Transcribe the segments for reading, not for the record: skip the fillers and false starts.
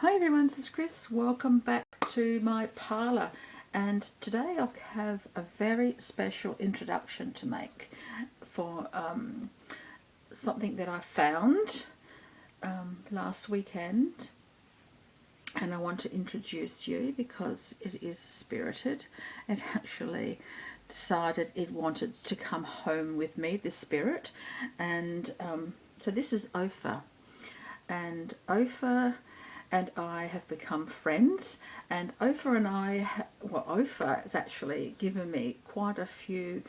Hi everyone, this is Chris. Welcome back to my parlour, and today I have a very special introduction to make for something that I found last weekend, and I want to introduce you because it is spirited. It actually decided it wanted to come home with me, this spirit, and so this is Opher, and Opher and I have become friends, and Opher and Opher has actually given me quite a few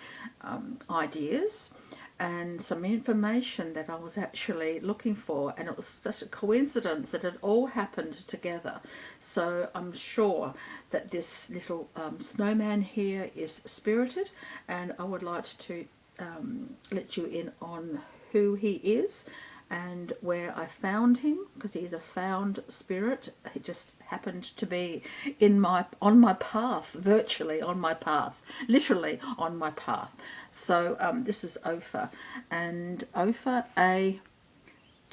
ideas and some information that I was actually looking for, and it was such a coincidence that it all happened together. So I'm sure that this little snowman here is spirited, and I would like to let you in on who he is and where I found him, because he's a found spirit. He just happened to be on my path, virtually on my path, literally on my path. So this is Opher, and Opher a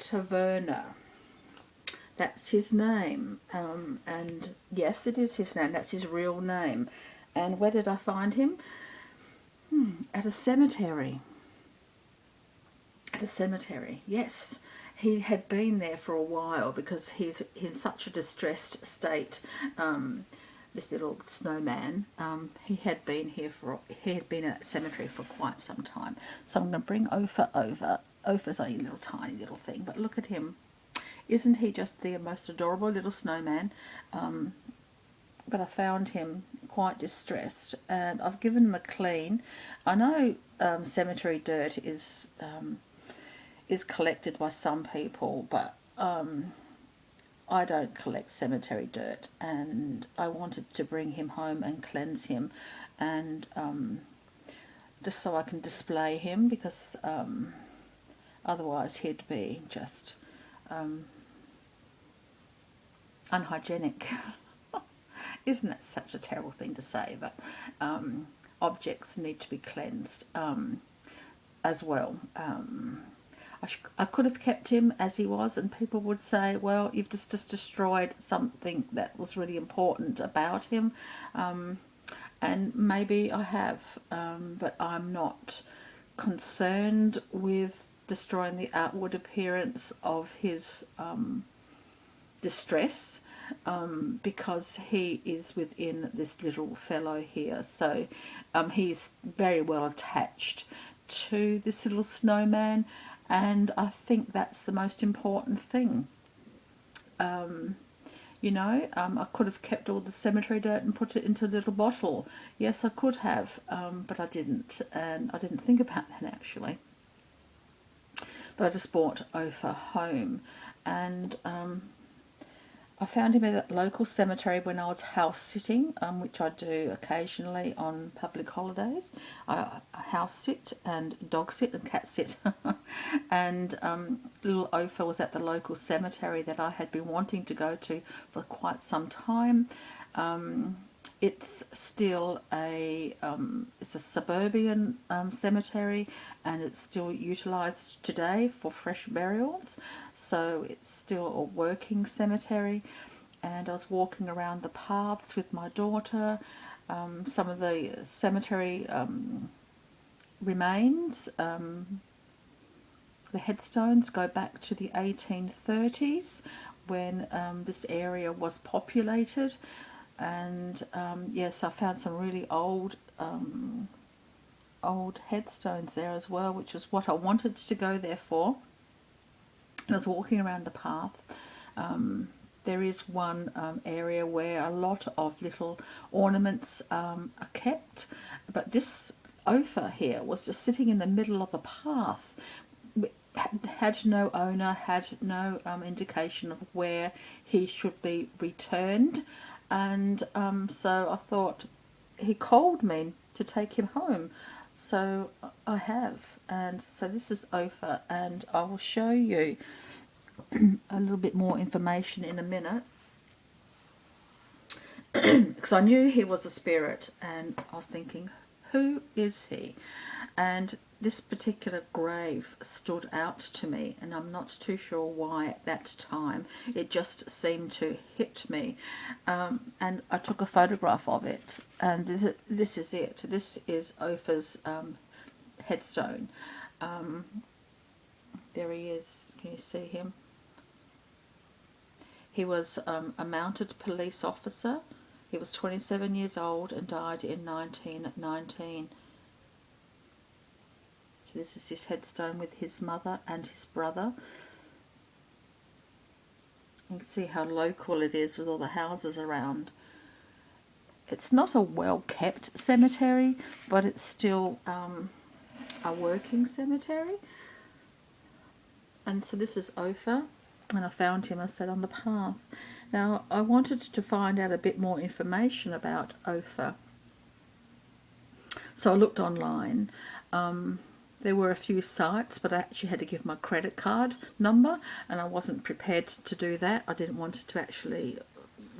Taverner. That's his name, and yes, it is his name. That's his real name. And where did I find him? At a cemetery. At a cemetery, yes. He had been there for a while because he's in such a distressed state. This little snowman, he had been in that cemetery for quite some time. So I'm going to bring Opher over. Opher's only a little tiny little thing, but look at him. Isn't he just the most adorable little snowman? But I found him quite distressed, and I've given him a clean. I know cemetery dirt is collected by some people, but I don't collect cemetery dirt, and I wanted to bring him home and cleanse him, and just so I can display him, because otherwise he'd be just unhygienic. Isn't that such a terrible thing to say? But objects need to be cleansed as well. I could have kept him as he was, and people would say, well, you've just destroyed something that was really important about him, and maybe I have, but I'm not concerned with destroying the outward appearance of his distress, because he is within this little fellow here. So he's very well attached to this little snowman, and I think that's the most important thing. I could have kept all the cemetery dirt and put it into a little bottle. Yes, I could have, but I didn't, and I didn't think about that actually. But I just brought Opher home, and I found him at a local cemetery when I was house sitting, which I do occasionally on public holidays. I house sit and dog sit and cat sit. And little Opher was at the local cemetery that I had been wanting to go to for quite some time. It's still it's a suburban cemetery, and it's still utilised today for fresh burials, so it's still a working cemetery. And I was walking around the paths with my daughter. Some of the cemetery remains, the headstones go back to the 1830s, when this area was populated. And yes, I found some really old headstones there as well, which is what I wanted to go there for. I was walking around the path. There is one area where a lot of little ornaments are kept, but this Opher here was just sitting in the middle of the path. Had no owner, had no indication of where he should be returned. And so I thought, he called me to take him home, so I have. And so this is Opher, and I will show you a little bit more information in a minute, because I knew he was a spirit, and I was thinking, who is he? and this particular grave stood out to me, and I'm not too sure why at that time. It just seemed to hit me, and I took a photograph of it, and this is it. This is Opher's headstone. There he is. Can you see him? He was a mounted police officer. He was 27 years old and died in 1919. So this is his headstone with his mother and his brother. You can see how local it is with all the houses around. It's not a well-kept cemetery, but it's still a working cemetery. And so this is Opher, and I found him, I said, on the path. Now, I wanted to find out a bit more information about Opher. So I looked online. There were a few sites, but I actually had to give my credit card number, and I wasn't prepared to do that. I didn't want to actually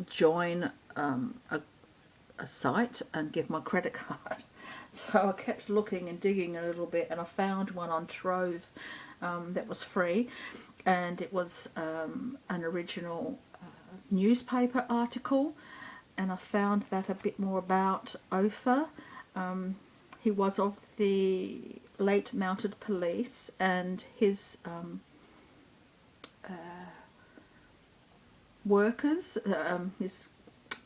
join a site and give my credit card. So I kept looking and digging a little bit, and I found one on Trove that was free, and it was an original newspaper article, and I found that a bit more about Opher. He was of the late mounted police, and his workers, his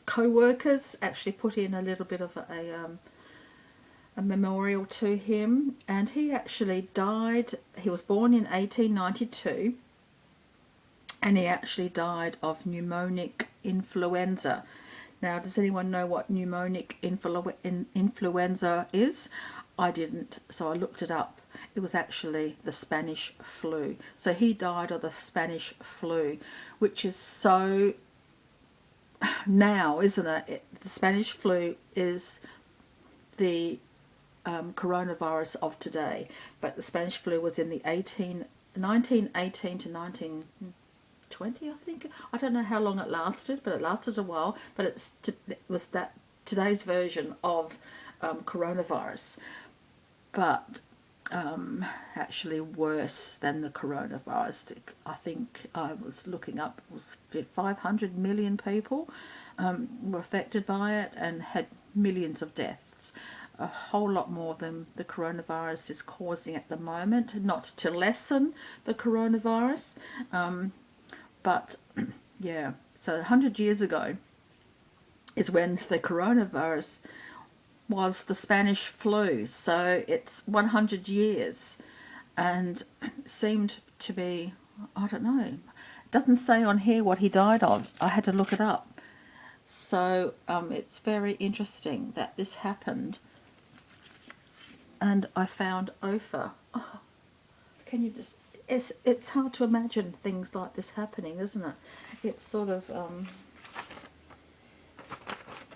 co-workers, actually put in a little bit of a memorial to him, and he actually died. He was born in 1892, and he actually died of pneumonic influenza. Now, does anyone know what pneumonic influenza is? I didn't, so I looked it up. It was actually the Spanish flu. So he died of the Spanish flu, which is so now, isn't it? The Spanish flu is the coronavirus of today, but the Spanish flu was in the 1918 to 1920, I think. I don't know how long it lasted, but it lasted a while. But it was that today's version of coronavirus, but actually worse than the coronavirus. I think I was looking up, it was 500 million people were affected by it and had millions of deaths. A whole lot more than the coronavirus is causing at the moment. Not to lessen the coronavirus, but yeah. So 100 years ago is when the coronavirus was the Spanish flu. So it's 100 years, and it seemed to be, I don't know, it doesn't say on here what he died of. I had to look it up. So it's very interesting that this happened. And I found Opher. Oh, can you just... It's hard to imagine things like this happening, isn't it? It's sort of...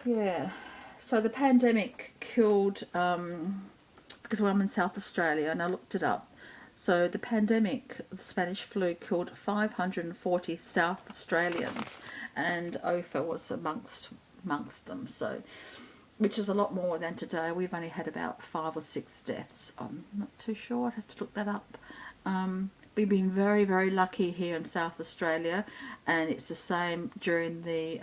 yeah. So the pandemic killed... because I'm in South Australia, and I looked it up. So the pandemic, the Spanish flu, killed 540 South Australians, and Opher was amongst them. So... which is a lot more than today. We've only had about 5 or 6 deaths. I'm not too sure. I'd have to look that up. We've been very, very lucky here in South Australia, and it's the same during the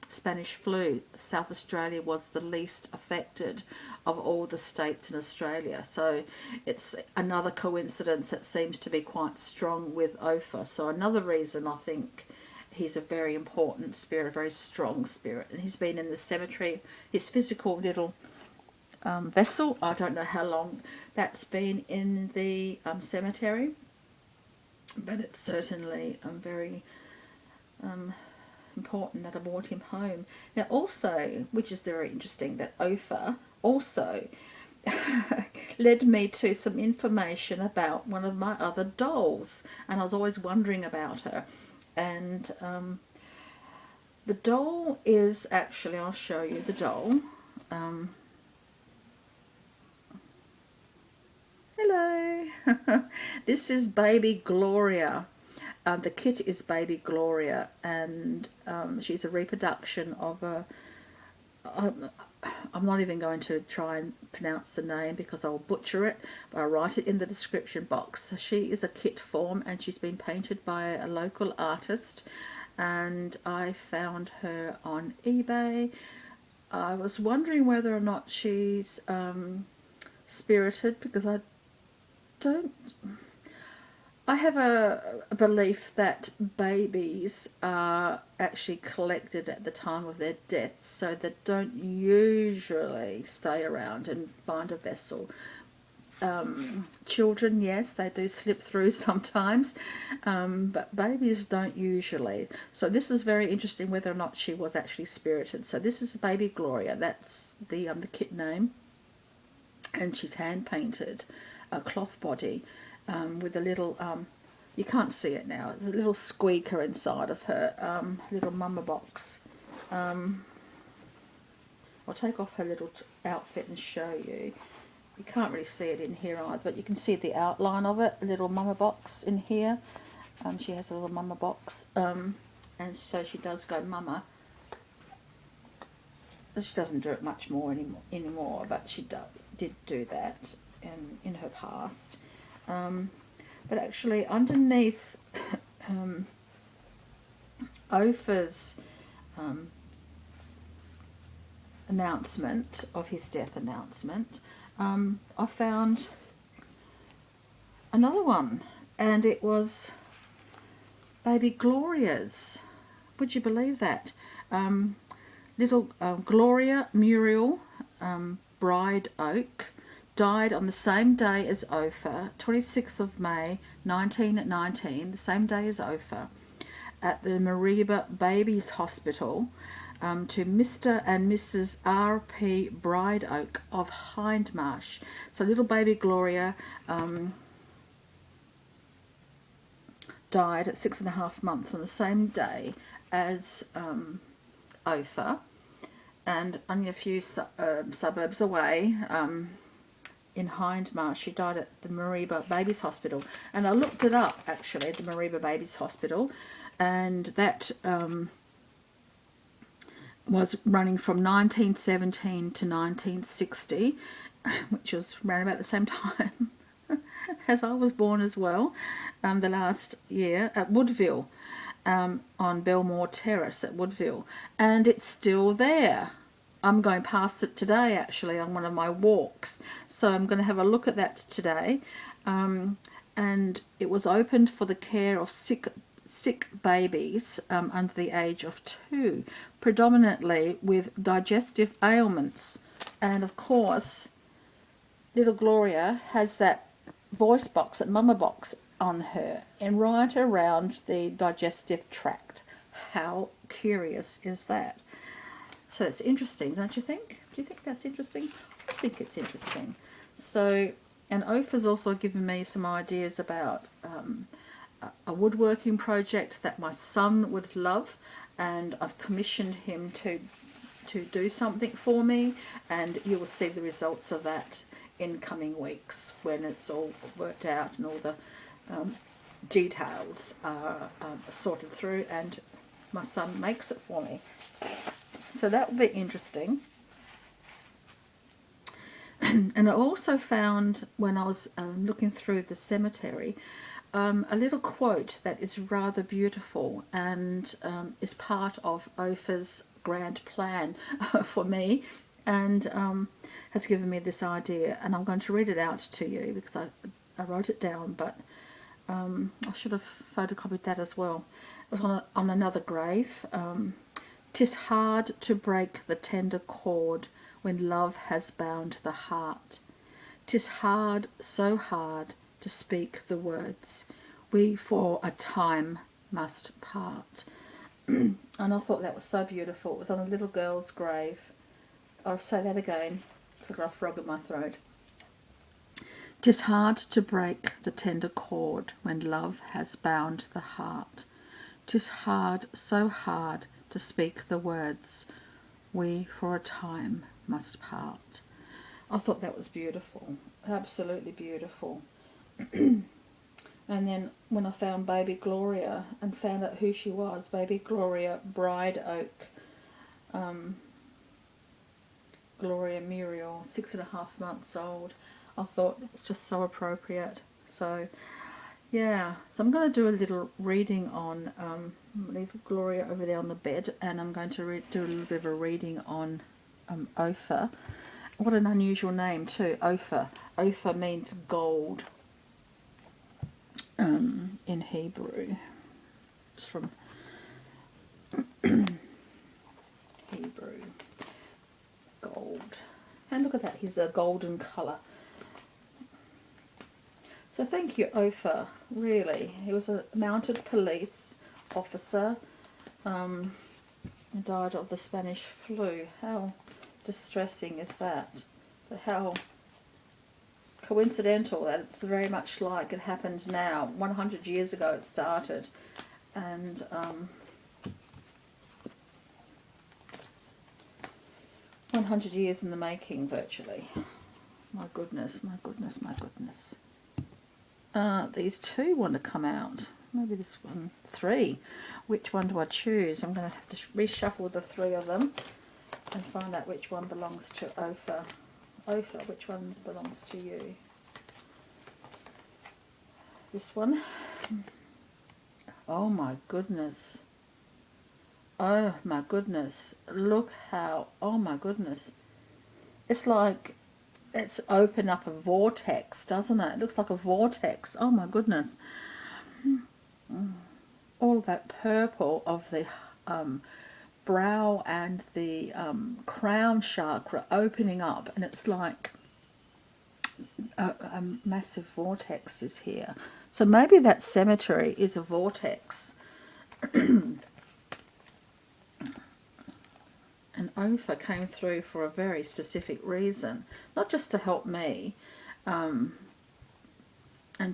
Spanish flu. South Australia was the least affected of all the states in Australia. So it's another coincidence that seems to be quite strong with Opher. So another reason I think he's a very important spirit, a very strong spirit, and he's been in the cemetery, his physical little vessel. I don't know how long that's been in the cemetery, but it's certainly very important that I brought him home. Now also, which is very interesting, that Opher also led me to some information about one of my other dolls, and I was always wondering about her. And the doll is actually, I'll show you the doll. Hello. This is baby Gloria. The kit is baby Gloria, and she's a reproduction of a I'm not even going to try and pronounce the name because I'll butcher it, but I'll write it in the description box. So she is a kit form, and she's been painted by a local artist, and I found her on eBay. I was wondering whether or not she's spirited, because I have a belief that babies are actually collected at the time of their death, so they don't usually stay around and find a vessel. Children, yes, they do slip through sometimes, but babies don't usually. So this is very interesting whether or not she was actually spirited. So this is Baby Gloria. That's the kit name, and she's hand painted a cloth body with a little you can't see it now. There's a little squeaker inside of her little mama box. I'll take off her little outfit and show you. You can't really see it in here either, but you can see the outline of it, a little mama box in here. She has a little mama box, and so she does go mama. She doesn't do it much more anymore, but she did do that in her past. But actually underneath Opher's announcement of his death announcement, I found another one, and it was Baby Gloria's. Would you believe that? Little Gloria Muriel Bride Oak died on the same day as Opher, 26th of May 1919, the same day as Opher, at the Mariba Babies Hospital, to Mr. and Mrs. R.P. Bride Oak of Hindmarsh. So little baby Gloria died at 6.5 months on the same day as Opher, and only a few suburbs away, in Hindmarsh. She died at the Mariba Babies Hospital, and I looked it up actually, the Mariba Babies Hospital, and that was running from 1917 to 1960, which was around about the same time as I was born as well, the last year, at Woodville, on Belmore Terrace at Woodville, and it's still there. I'm going past it today actually on one of my walks, so I'm going to have a look at that today. And it was opened for the care of sick babies under the age of 2, predominantly with digestive ailments. And of course, little Gloria has that voice box, that mama box on her, and right around the digestive tract. How curious is that? So it's interesting, don't you think? Do you think that's interesting? I think it's interesting. So, and Opher's also given me some ideas about a woodworking project that my son would love, and I've commissioned him to do something for me, and you will see the results of that in coming weeks when it's all worked out and all the details are sorted through, and my son makes it for me. So that will be interesting. And I also found, when I was looking through the cemetery, a little quote that is rather beautiful, and is part of Opher's grand plan for me, and has given me this idea, and I'm going to read it out to you because I wrote it down, but I should have photocopied that as well. It was on another grave. "'Tis hard to break the tender cord when love has bound the heart. 'Tis hard, so hard, to speak the words, we for a time must part." And I thought that was so beautiful. It was on a little girl's grave. I'll say that again, because I've got a frog in my throat. "'Tis hard to break the tender cord when love has bound the heart. 'Tis hard, so hard, to speak the words, we for a time must part." I thought that was beautiful, absolutely beautiful. And then when I found Baby Gloria and found out who she was, Baby Gloria Bride Oak Gloria Muriel, 6.5 months old. I thought it's just so appropriate. So yeah, so I'm going to do a little reading on, leave Gloria over there on the bed, and I'm going to do a little bit of a reading on Opher. What an unusual name too, Opher. Opher means gold in Hebrew. It's from Hebrew. Gold. And look at that, he's a golden colour. So thank you, Opher, really. He was a mounted police officer. He died of the Spanish flu. How distressing is that? But how coincidental that it's very much like it happened now. 100 years ago it started. And 100 years in the making, virtually. My goodness, my goodness, my goodness. These two want to come out. Maybe this one, 3. Which one do I choose? I'm going to have to reshuffle the 3 of them and find out which one belongs to Opher. Opher, which one belongs to you? This one. Oh my goodness. Oh my goodness. Look how, oh my goodness. It's like it's opened up a vortex, doesn't it? It looks like a vortex. Oh my goodness. All that purple of the brow and the crown chakra opening up, and it's like a massive vortex is here. So maybe that cemetery is a vortex. And Opher came through for a very specific reason, not just to help me and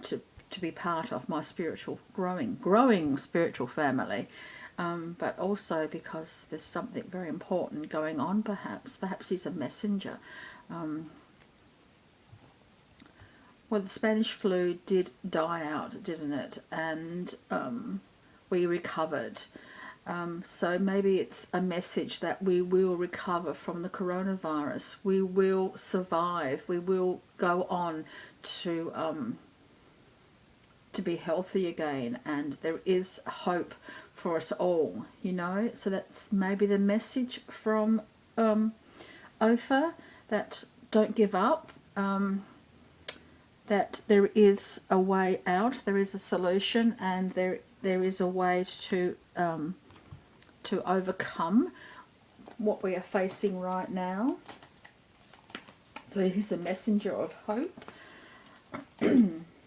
to be part of my spiritual growing spiritual family, but also because there's something very important going on. Perhaps he's a messenger. Well, the Spanish flu did die out, didn't it? And we recovered. So maybe it's a message that we will recover from the coronavirus. We will survive. We will go on to be healthy again, and there is hope for us all, you know. So that's maybe the message from Opher, that don't give up, that there is a way out, there is a solution, and there is a way to overcome what we are facing right now. So he's a messenger of hope,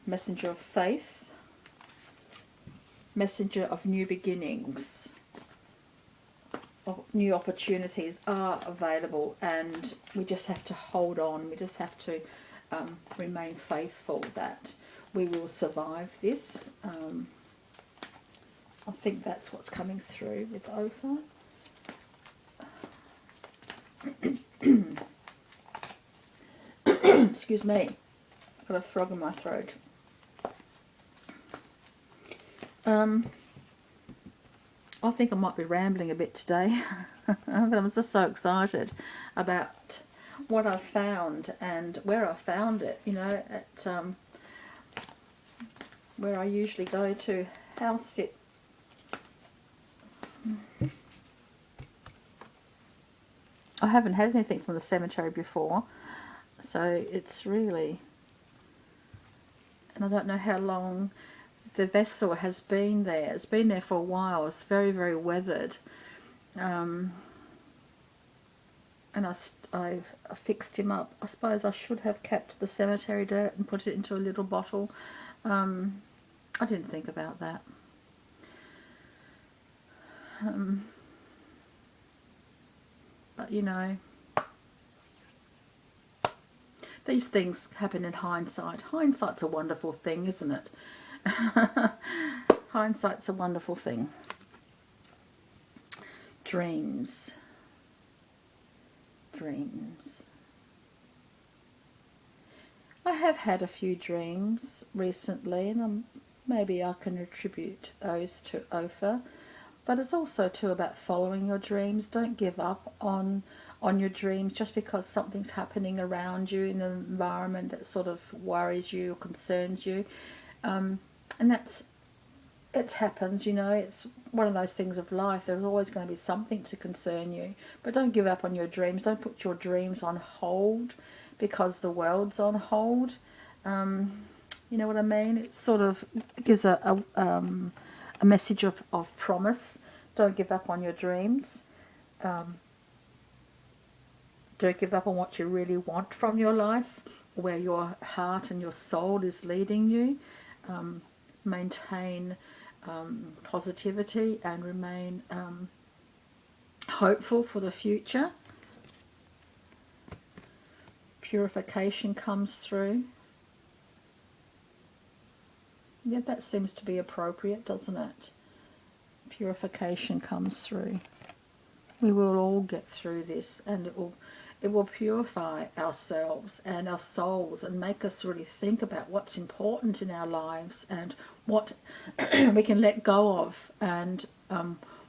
messenger of faith, messenger of new beginnings. New opportunities are available, and we just have to hold on. We just have to remain faithful that we will survive this. I think that's what's coming through with Opher. Excuse me, I've got a frog in my throat. I think I might be rambling a bit today, but I'm just so excited about what I found and where I found it, you know, at where I usually go to house sit. I haven't had anything from the cemetery before, so it's really, and I don't know how long the vessel has been there. It's been there for a while. It's very, very weathered. And I fixed him up. I suppose I should have kept the cemetery dirt and put it into a little bottle. I didn't think about that. But you know, these things happen in hindsight. Hindsight's a wonderful thing, isn't it? Hindsight's a wonderful thing. Dreams. Dreams. I have had a few dreams recently, and maybe I can attribute those to Opher. But it's also too about following your dreams. Don't give up on on your dreams just because something's happening around you in the environment that sort of worries you or concerns you. And it happens, you know, it's one of those things of life. There's always going to be something to concern you. But don't give up on your dreams. Don't put your dreams on hold because the world's on hold. You know what I mean? It sort of gives a message of promise. Don't give up on your dreams. Don't give up on what you really want from your life, where your heart and your soul is leading you. Maintain positivity and remain hopeful for the future. Purification comes through. Yeah, that seems to be appropriate, doesn't it? Purification comes through. We will all get through this, and it will purify ourselves and our souls and make us really think about what's important in our lives and what we can let go of, and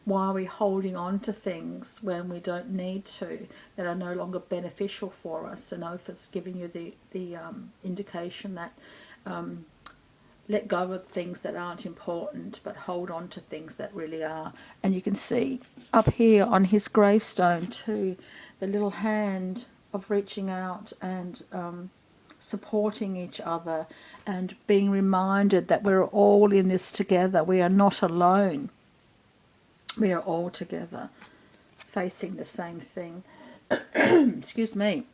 why are we holding on to things when we don't need to, that are no longer beneficial for us. And Opher's giving you the indication that let go of things that aren't important, but hold on to things that really are. And you can see up here on his gravestone too, the little hand of reaching out and supporting each other and being reminded that we're all in this together. We are not alone. We are all together facing the same thing. Excuse me.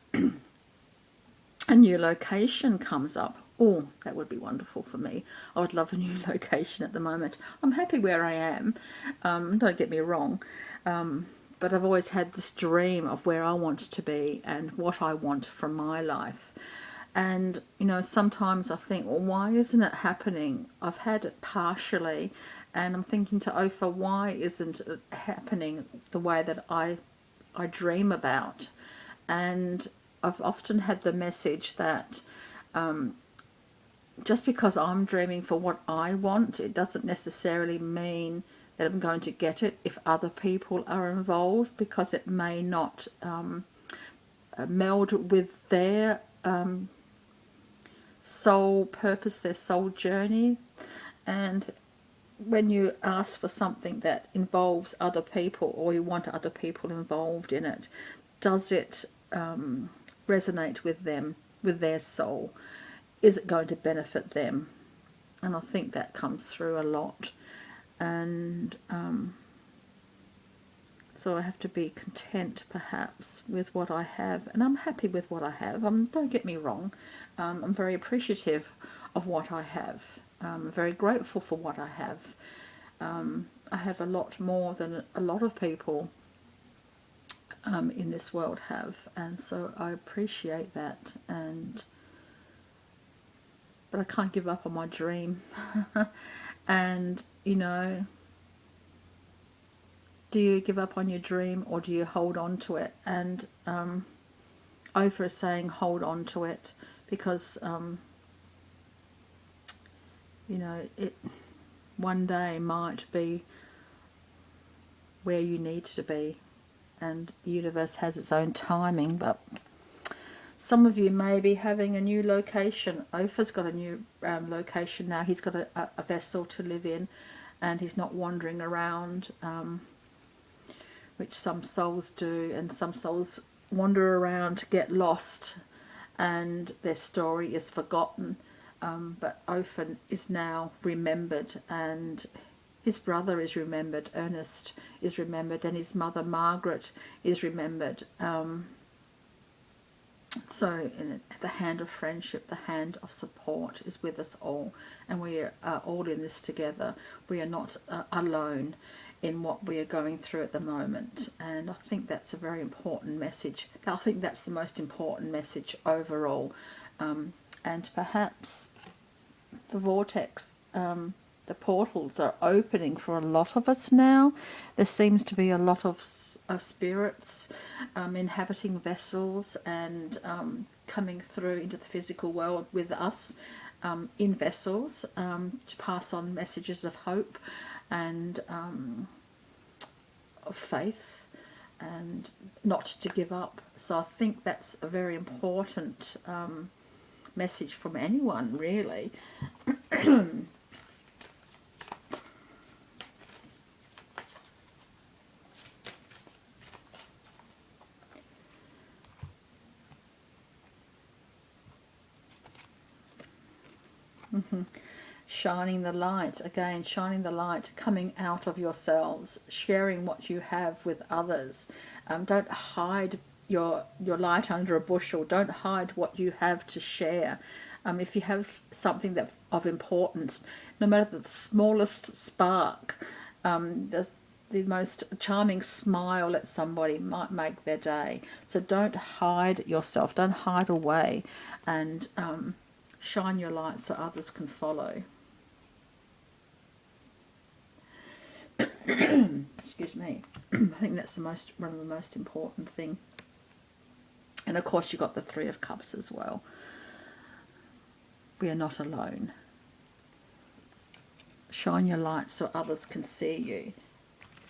A new location comes up. Oh, that would be wonderful for me. I would love a new location at the moment. I'm happy where I am. Don't get me wrong. But I've always had this dream of where I want to be and what I want from my life. And, you know, sometimes I think, well, why isn't it happening? I've had it partially, and I'm thinking to Opher, why isn't it happening the way that I dream about? And I've often had the message that just because I'm dreaming for what I want, it doesn't necessarily mean that I'm going to get it if other people are involved, because it may not meld with their soul purpose, their soul journey. And when you ask for something that involves other people, or you want other people involved in it, does it resonate with them, with their soul? Is it going to benefit them? And I think that comes through a lot. And so I have to be content perhaps with what I have, and I'm happy with what I have. Don't get me wrong, I'm very appreciative of what I have. I'm very grateful for what I have. I have a lot more than a lot of people in this world have, and so I appreciate that. But I can't give up on my dream. And, you know, do you give up on your dream, or do you hold on to it? And Opher is saying hold on to it, because you know, it one day might be where you need to be, and the universe has its own timing. But some of you may be having a new location. Opher's got a new location now. He's got a vessel to live in, and he's not wandering around, which some souls do. And some souls wander around to get lost, and their story is forgotten. But Opher is now remembered, and his brother is remembered, Ernest is remembered, and his mother Margaret is remembered. So the hand of friendship, the hand of support is with us all, and we are all in this together. We are not alone in what we are going through at the moment, and I think that's a very important message. I think that's the most important message overall. And perhaps the vortex, the portals are opening for a lot of us now. There seems to be a lot of spirits inhabiting vessels and coming through into the physical world with us in vessels to pass on messages of hope and of faith. and not to give up. So I think that's a very important message from anyone, really. Shining the light, again, shining the light, coming out of yourselves, sharing what you have with others. Don't hide your light under a bushel. Don't hide what you have to share. If you have something that of importance, no matter the smallest spark, the most charming smile at somebody might make their day. So don't hide yourself, don't hide away, and shine your light so others can follow. Excuse me. I think that's one of the most important thing. And of course you've got the Three of Cups as well. We are not alone. Shine your light so others can see you,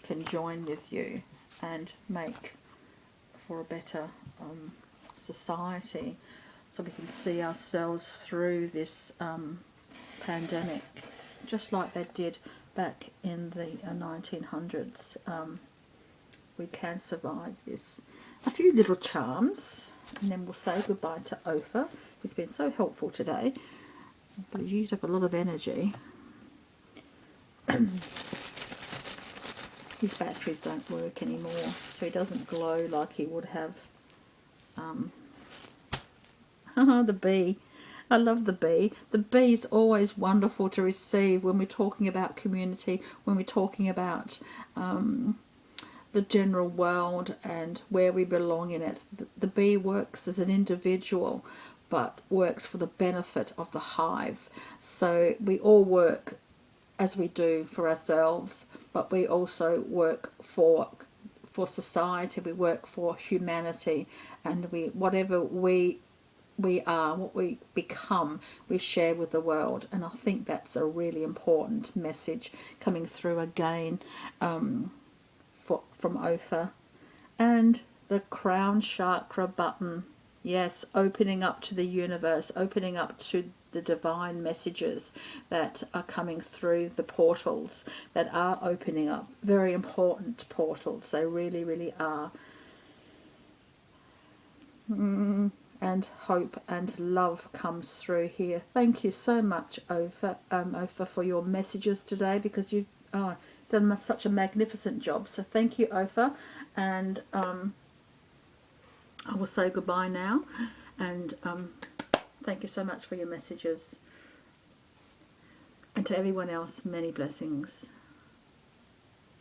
can join with you, and make for a better society, so we can see ourselves through this pandemic, just like they did back in the 1900s. We can survive this. A few little charms, and then we'll say goodbye to Opher. He's been so helpful today, but he's used up a lot of energy. His batteries don't work anymore, so he doesn't glow like he would have. The bee. I love the bee. The bee is always wonderful to receive when we're talking about community, when we're talking about the general world and where we belong in it. The bee works as an individual, but works for the benefit of the hive. So we all work as we do for ourselves, but we also work for society. We work for humanity, and whatever we are, what we become, we share with the world. And I think that's a really important message coming through again from Opher. And the crown chakra button, yes, opening up to the universe, opening up to the divine messages that are coming through the portals that are opening up. Very important portals, they really, really are. And hope and love comes through here. Thank you so much, Opher, for your messages today, because you've done such a magnificent job. So thank you, Opher, and I will say goodbye now, and thank you so much for your messages, and to everyone else, many blessings.